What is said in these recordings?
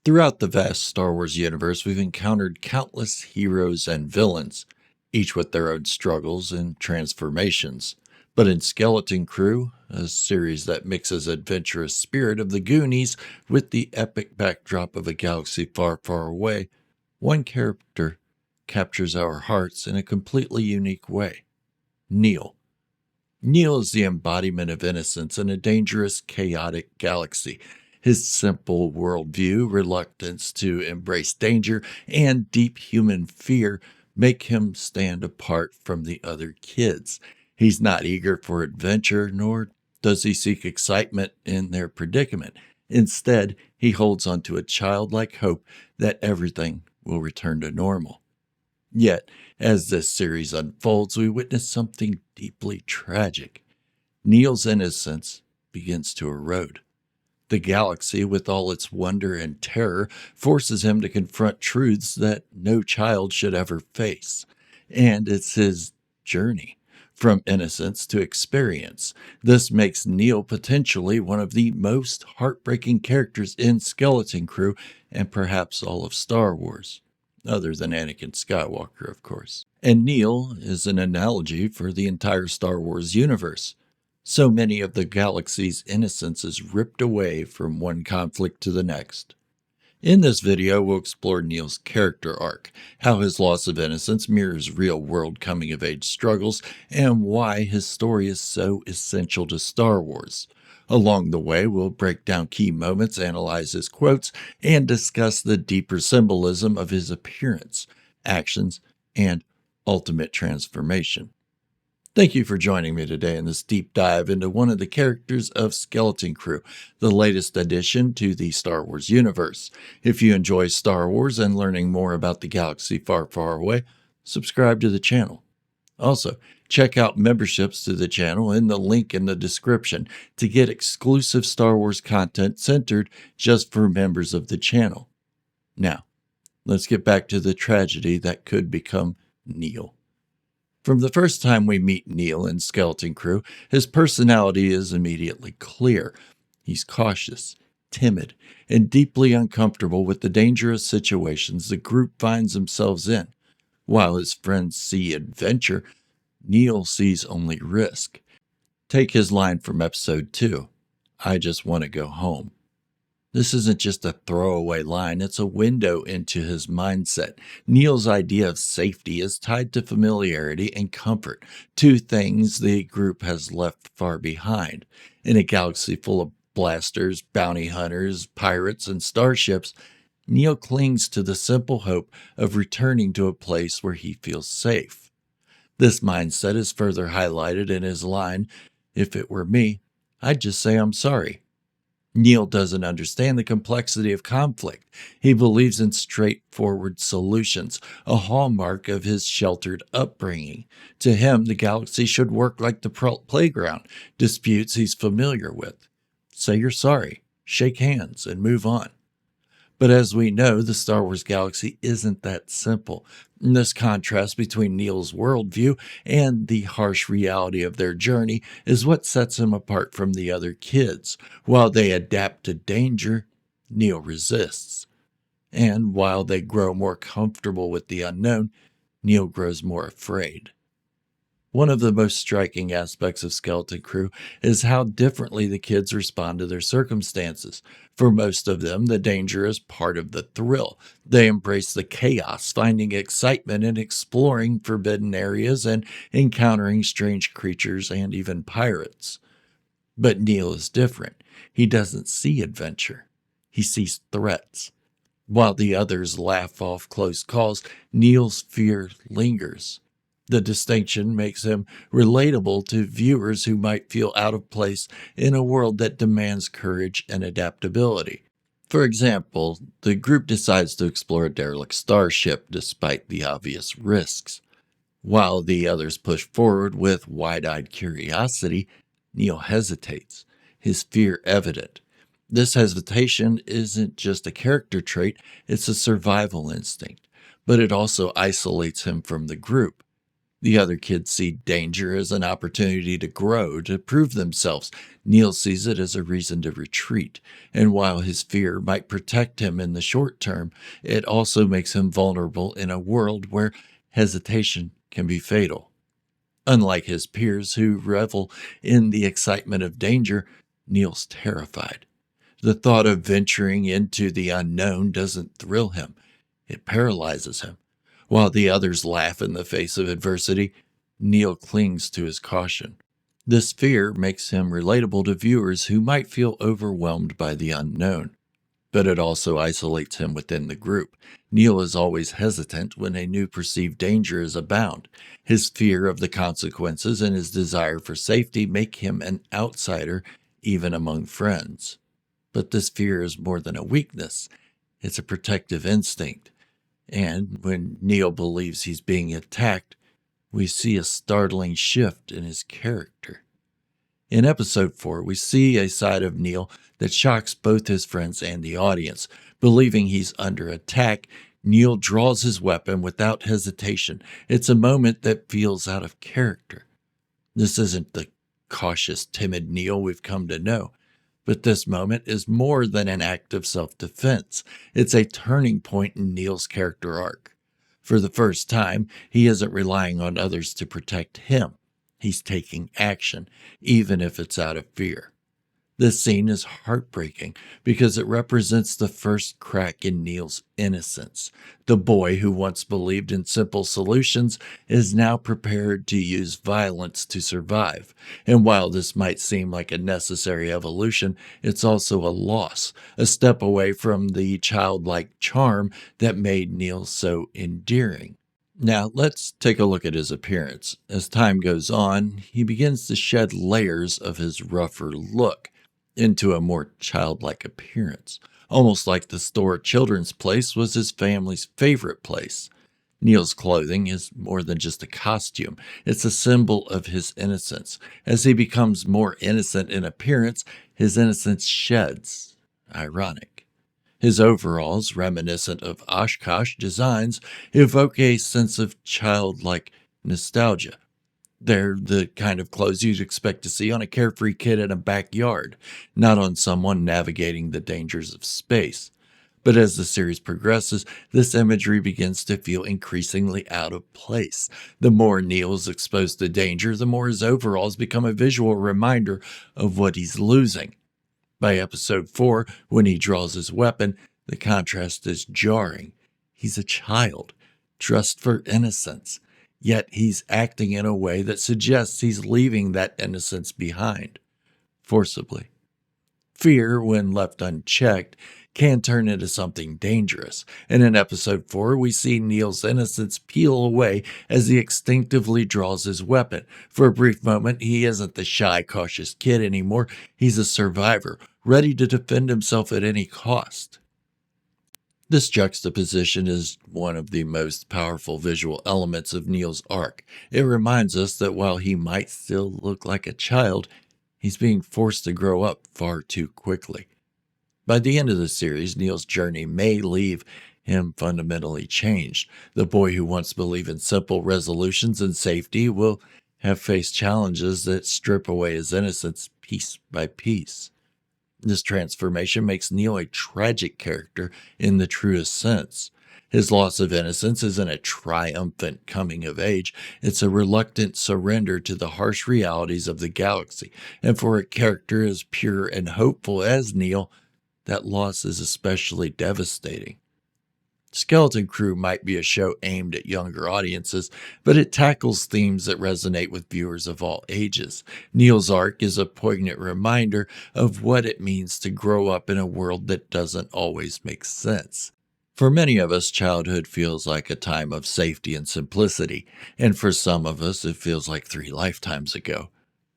Throughout the vast Star Wars universe, we've encountered countless heroes and villains, each with their own struggles and transformations. But in Skeleton Crew, a series that mixes adventurous spirit of the Goonies with the epic backdrop of a galaxy far, far away, one character captures our hearts in a completely unique way. Neel. Neel is the embodiment of innocence in a dangerous, chaotic galaxy. His simple worldview, reluctance to embrace danger, and deep human fear make him stand apart from the other kids. He's not eager for adventure, nor does he seek excitement in their predicament. Instead, he holds on to a childlike hope that everything will return to normal. Yet, as this series unfolds, we witness something deeply tragic. Neel's innocence begins to erode. The galaxy, with all its wonder and terror, forces him to confront truths that no child should ever face. And it's his journey from innocence to experience. This makes Neel potentially one of the most heartbreaking characters in Skeleton Crew and perhaps all of Star Wars. Other than Anakin Skywalker, of course. And Neel is an analogy for the entire Star Wars universe. So many of the galaxy's innocence is ripped away from one conflict to the next. In this video, we'll explore Neel's character arc, how his loss of innocence mirrors real-world coming-of-age struggles, and why his story is so essential to Star Wars. Along the way, we'll break down key moments, analyze his quotes, and discuss the deeper symbolism of his appearance, actions, and ultimate transformation. Thank you for joining me today in this deep dive into one of the characters of Skeleton Crew, the latest addition to the Star Wars universe. If you enjoy Star Wars and learning more about the galaxy far, far away, subscribe to the channel. Also, check out memberships to the channel in the link in the description to get exclusive Star Wars content centered just for members of the channel. Now, let's get back to the tragedy that could become Neel. From the first time we meet Neel in Skeleton Crew, his personality is immediately clear. He's cautious, timid, and deeply uncomfortable with the dangerous situations the group finds themselves in. While his friends see adventure, Neel sees only risk. Take his line from episode 2, "I just want to go home." This isn't just a throwaway line, it's a window into his mindset. Neel's idea of safety is tied to familiarity and comfort, two things the group has left far behind. In a galaxy full of blasters, bounty hunters, pirates, and starships, Neel clings to the simple hope of returning to a place where he feels safe. This mindset is further highlighted in his line, "If it were me, I'd just say I'm sorry." Neel doesn't understand the complexity of conflict. He believes in straightforward solutions, a hallmark of his sheltered upbringing. To him, the galaxy should work like the playground, disputes he's familiar with. Say you're sorry, shake hands, and move on. But as we know, the Star Wars galaxy isn't that simple. And this contrast between Neel's worldview and the harsh reality of their journey is what sets him apart from the other kids. While they adapt to danger, Neel resists. And while they grow more comfortable with the unknown, Neel grows more afraid. One of the most striking aspects of Skeleton Crew is how differently the kids respond to their circumstances. For most of them, the danger is part of the thrill. They embrace the chaos, finding excitement in exploring forbidden areas and encountering strange creatures and even pirates. But Neel is different. He doesn't see adventure. He sees threats. While the others laugh off close calls, Neel's fear lingers. The distinction makes him relatable to viewers who might feel out of place in a world that demands courage and adaptability. For example, the group decides to explore a derelict starship despite the obvious risks. While the others push forward with wide-eyed curiosity, Neel hesitates, his fear evident. This hesitation isn't just a character trait, it's a survival instinct, but it also isolates him from the group. The other kids see danger as an opportunity to grow, to prove themselves. Neel sees it as a reason to retreat, and while his fear might protect him in the short term, it also makes him vulnerable in a world where hesitation can be fatal. Unlike his peers who revel in the excitement of danger, Neel's terrified. The thought of venturing into the unknown doesn't thrill him, it paralyzes him. While the others laugh in the face of adversity, Neel clings to his caution. This fear makes him relatable to viewers who might feel overwhelmed by the unknown, but it also isolates him within the group. Neel is always hesitant when a new perceived danger is abound. His fear of the consequences and his desire for safety make him an outsider even among friends. But this fear is more than a weakness, it's a protective instinct. And when Neel believes he's being attacked, we see a startling shift in his character. In episode 4, we see a side of Neel that shocks both his friends and the audience. Believing he's under attack, Neel draws his weapon without hesitation. It's a moment that feels out of character. This isn't the cautious, timid Neel we've come to know. But this moment is more than an act of self-defense. It's a turning point in Neel's character arc. For the first time, he isn't relying on others to protect him. He's taking action, even if it's out of fear. This scene is heartbreaking because it represents the first crack in Neel's innocence. The boy who once believed in simple solutions is now prepared to use violence to survive. And while this might seem like a necessary evolution, it's also a loss, a step away from the childlike charm that made Neel so endearing. Now, let's take a look at his appearance. As time goes on, he begins to shed layers of his rougher look into a more childlike appearance, almost like the store Children's Place was his family's favorite place. Neel's clothing is more than just a costume, it's a symbol of his innocence. As he becomes more innocent in appearance, his innocence sheds. Ironic. His overalls, reminiscent of Oshkosh designs, evoke a sense of childlike nostalgia. They're the kind of clothes you'd expect to see on a carefree kid in a backyard, not on someone navigating the dangers of space. But as the series progresses, this imagery begins to feel increasingly out of place. The more Neel is exposed to danger, the more his overalls become a visual reminder of what he's losing. By episode 4, when he draws his weapon, the contrast is jarring. He's a child, dressed for innocence. Yet he's acting in a way that suggests he's leaving that innocence behind, forcibly. Fear, when left unchecked, can turn into something dangerous, and in episode 4 we see Neel's innocence peel away as he instinctively draws his weapon. For a brief moment, he isn't the shy, cautious kid anymore, he's a survivor, ready to defend himself at any cost. This juxtaposition is one of the most powerful visual elements of Neel's arc. It reminds us that while he might still look like a child, he's being forced to grow up far too quickly. By the end of the series, Neel's journey may leave him fundamentally changed. The boy who once believed in simple resolutions and safety will have faced challenges that strip away his innocence piece by piece. This transformation makes Neel a tragic character in the truest sense. His loss of innocence isn't a triumphant coming of age, it's a reluctant surrender to the harsh realities of the galaxy. And for a character as pure and hopeful as Neel, that loss is especially devastating. Skeleton Crew might be a show aimed at younger audiences, but it tackles themes that resonate with viewers of all ages. Neel's arc is a poignant reminder of what it means to grow up in a world that doesn't always make sense. For many of us, childhood feels like a time of safety and simplicity, and for some of us, it feels like 3 lifetimes ago.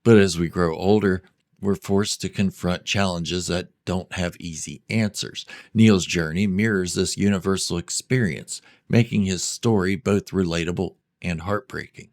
But as we grow older, we're forced to confront challenges that don't have easy answers. Neel's journey mirrors this universal experience, making his story both relatable and heartbreaking.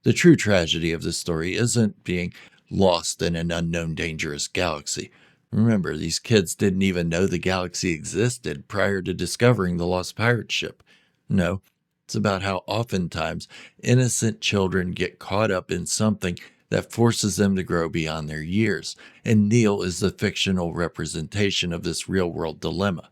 The true tragedy of this story isn't being lost in an unknown dangerous galaxy. Remember, these kids didn't even know the galaxy existed prior to discovering the lost pirate ship. No, It's about how oftentimes innocent children get caught up in something that forces them to grow beyond their years, and Neel is the fictional representation of this real world dilemma.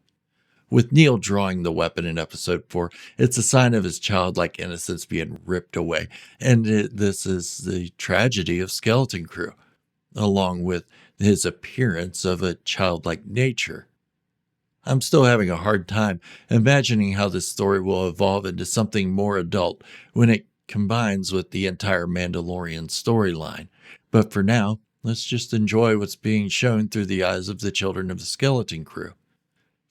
With Neel drawing the weapon in episode 4, it's a sign of his childlike innocence being ripped away, and this is the tragedy of Skeleton Crew, along with his appearance of a childlike nature. I'm still having a hard time imagining how this story will evolve into something more adult when it combines with the entire Mandalorian storyline. But for now, let's just enjoy what's being shown through the eyes of the children of the Skeleton Crew.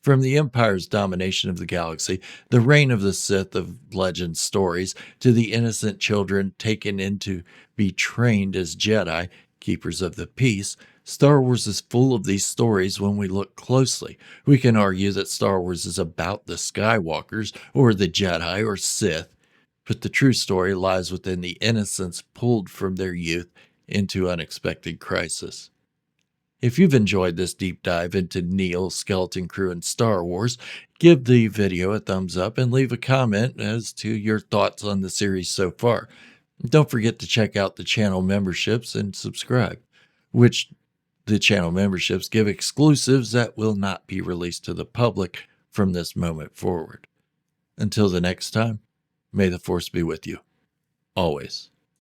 From the Empire's domination of the galaxy, the reign of the Sith of legend stories, to the innocent children taken in to be trained as Jedi, keepers of the peace, Star Wars is full of these stories when we look closely. We can argue that Star Wars is about the Skywalkers, or the Jedi, or Sith, but the true story lies within the innocence pulled from their youth into unexpected crisis. If you've enjoyed this deep dive into Neel, Skeleton Crew, and Star Wars, give the video a thumbs up and leave a comment as to your thoughts on the series so far. Don't forget to check out the channel memberships and subscribe, which the channel memberships give exclusives that will not be released to the public from this moment forward. Until the next time, may the Force be with you, always.